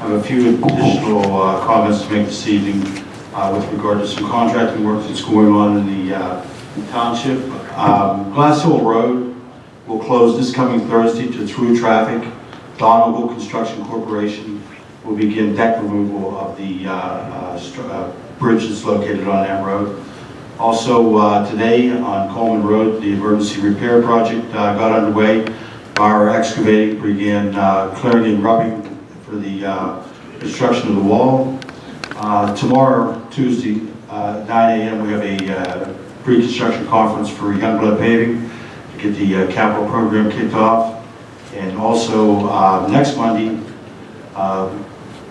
have a few additional comments to make this evening with regard to some contracting work that's going on in the township. Glass Hill Road will close this coming Thursday to through traffic. Donegal Construction Corporation will begin deck removal of the bridges located on that road. Also today on Coleman Road, the emergency repair project got underway. Our excavating began clearing and rubbing for the construction of the wall. Tomorrow, Tuesday, 9 a.m., we have a pre-construction conference for Youngblood Paving to get the capital program kicked off. And also next Monday,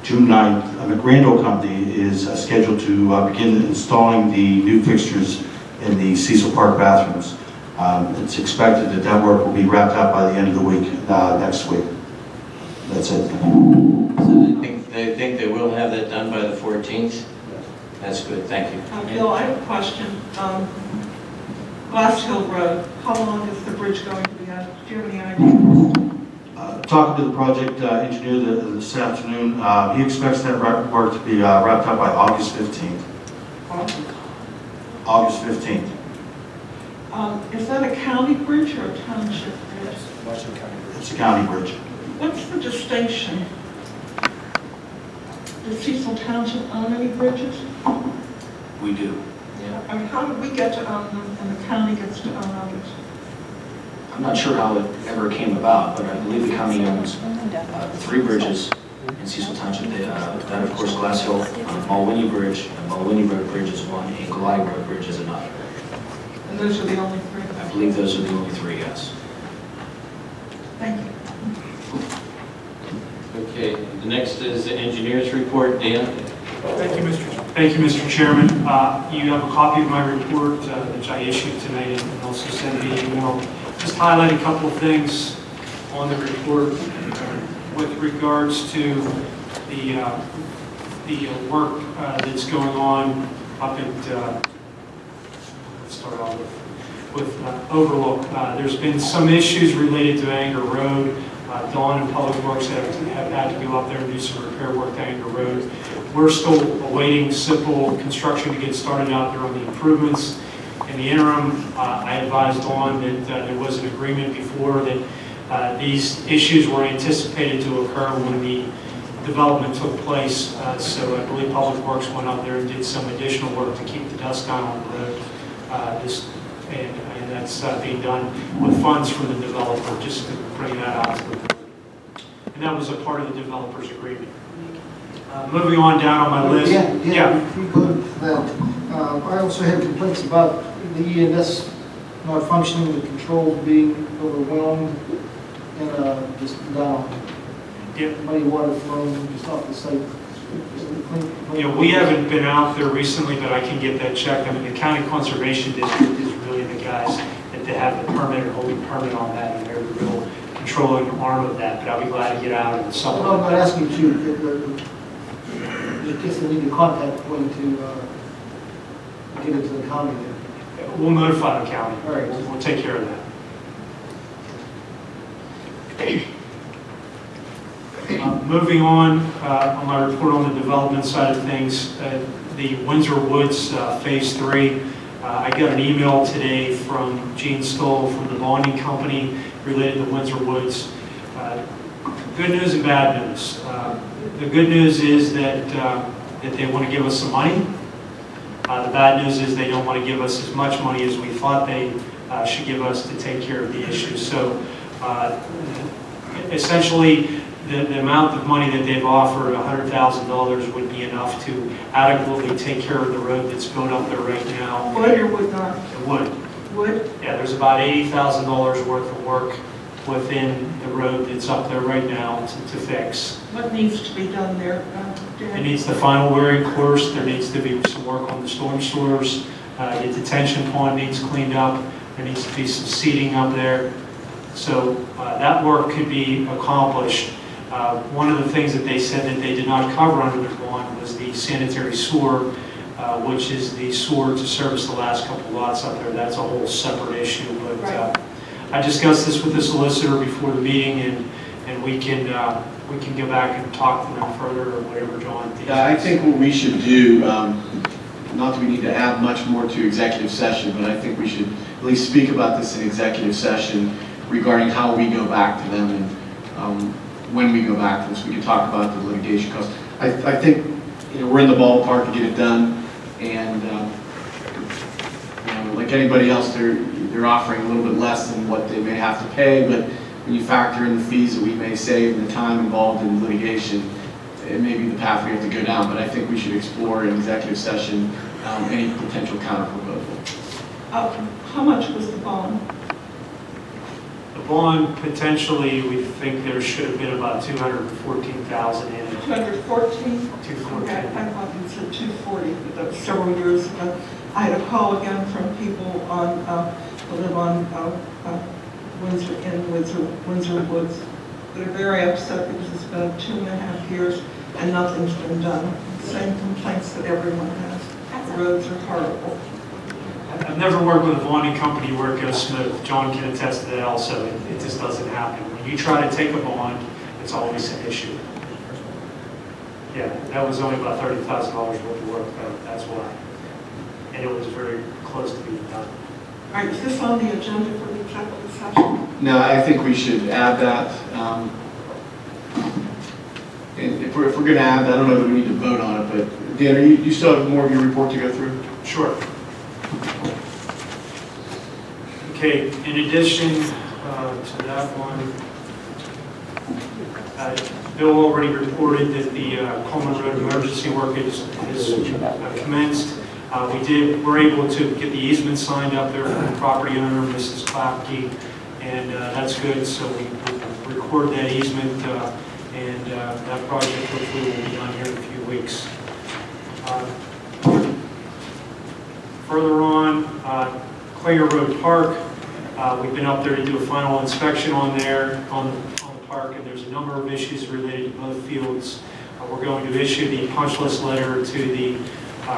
June 9th, the Grandall Company is scheduled to begin installing the new fixtures in the Cecil Park bathrooms. It's expected that that work will be wrapped up by the end of the week, next week. That's it. So they think they will have that done by the 14th? That's good, thank you. Bill, I have a question. Glass Hill Road, how long is the bridge going to be on? Do you have any idea? Talking to the project engineer this afternoon, he expects that work to be wrapped up by August 15th. August 15th. Is that a county bridge or a township bridge? It's a county bridge. What's the distinction? Does Cecil Township own any bridges? We do. Yeah. I mean, how did we get to own them and the county gets to own others? I'm not sure how it ever came about, but I believe the county owns 3 bridges in Cecil Township. That, of course, Glass Hill, Mulwinnie Bridge, and Mulwinnie Road Bridge is one, and Glide Road Bridge is another. And those are the only 3? I believe those are the only 3, yes. Thank you. Okay, the next is the engineer's report. Dan? Thank you, Mr. Chairman. You have a copy of my report, which I issued tonight, and also sent via email. Just highlight a couple of things on the report with regards to the work that's going on up at, let's start off with Overlook. There's been some issues related to Anger Road. Dawn and Public Works have had to go up there and do some repair work to Anger Road. We're still awaiting simple construction to get started out there on the improvements. In the interim, I advised Dawn that there was an agreement before that these issues were anticipated to occur when the development took place. So I believe Public Works went up there and did some additional work to keep the dust down on the road. And that's being done with funds from the developer, just to bring that out to the board. And that was a part of the developer's agreement. Moving on down on my list. Yeah. If we go to that, I also had complaints about the ENS not functioning, the controls being overwhelmed, and just down. Yep. Muddy water flowing just off the site. We haven't been out there recently, but I can get that checked. I mean, the county conservation district is really the guys that they have the permit or holding permit on that, and they're the real controlling arm of that. But I'll be glad to get out and supplement. Well, I'm not asking you to. Just they need to contact point to get it to the county there. We'll notify the county. All right. We'll take care of that. Moving on my report on the development side of things, the Windsor Woods Phase 3, I got an email today from Gene Stoll from the bonding company related to Windsor Woods. Good news and bad news. The good news is that they want to give us some money. The bad news is they don't want to give us as much money as we thought they should give us to take care of the issues. So essentially, the amount of money that they've offered, $100,000, would be enough to adequately take care of the road that's built up there right now. Would or would not? It would. Would? Yeah, there's about $80,000 worth of work within the road that's up there right now to fix. What needs to be done there, Dan? It needs the final wearing course. There needs to be some work on the storm sewers. The detention pond needs cleaned up. There needs to be some seating up there. So that work could be accomplished. One of the things that they said that they did not cover under their bond was the sanitary sewer, which is the sewer to service the last couple lots up there. That's a whole separate issue. But I discussed this with the solicitor before the meeting, and we can we can go back and talk to them further or whatever John thinks. Yeah, I think what we should do, not that we need to add much more to executive session, but I think we should at least speak about this in executive session regarding how we go back to them and when we go back to this. We can talk about the litigation costs. I think we're in the ballpark to get it done, and like anybody else, they're offering a little bit less than what they may have to pay, but when you factor in the fees that we may save and the time involved in litigation, it may be the path we have to go down, but I think we should explore in executive session any potential counter proposal. How much was the bond? The bond, potentially, we think there should have been about $214,000 in it. 214? 214. Okay, I thought you said 240, but that was several years ago. I had a call again from people who live on Windsor Woods. They're very upset because it's been 2.5 years and nothing's been done. Same complaints that everyone has. The roads are horrible. I've never worked with a bonding company where it goes smooth. John can attest to that also. It just doesn't happen. When you try to take a bond, it's always an issue. Yeah, that was only about $30,000 worth of work, though. That's why. And it was very close to being done. All right, is this on the agenda for the executive session? No, I think we should add that. And if we're going to add that, I don't know that we need to vote on it, but Dan, you still have more of your report to go through? Sure. Okay, in addition to that one, Bill already reported that the Coleman Road emergency work is commenced. We're able to get the easement signed up there from the property owner, Mrs. Klapke, and that's good. So we record that easement, and that project hopefully will be done here in a few weeks. Further on, Clinger Road Park, we've been up there to do a final inspection on the park, and there's a number of issues related to both fields. We're going to issue the punch list letter to the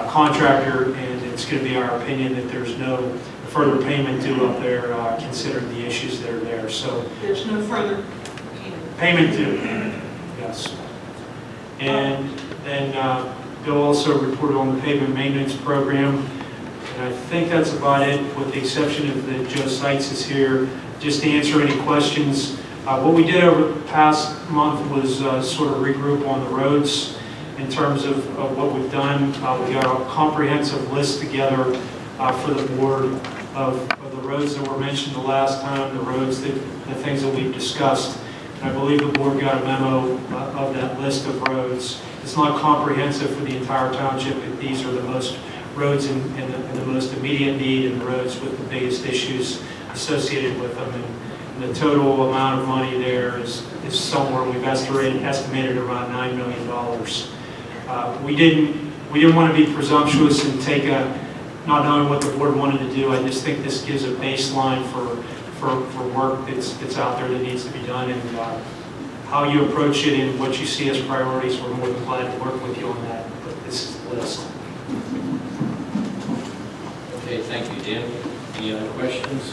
contractor, and it's going to be our opinion that there's no further payment due up there, considering the issues that are there. So There's no further payment due, yes. And then Bill also reported on the pavement maintenance program. And I think that's about it, with the exception of that Joe Seitz is here, just to answer any questions. What we did over the past month was sort of regroup on the roads in terms of what we've done. We got a comprehensive list together for the board of the roads that were mentioned the last time, the things that we've discussed. And I believe the board got a memo of that list of roads. It's not comprehensive for the entire township, but these are the most roads in the most immediate need and the roads with the biggest issues associated with them. And the total amount of money there is somewhere, we've estimated around $9 million. We didn't want to be presumptuous and take not knowing what the board wanted to do. I just think this gives a baseline for work that's out there that needs to be done, and how you approach it and what you see as priorities, we're more than glad to work with you on that. But this is the list. Okay, thank you, Dan. Any other questions?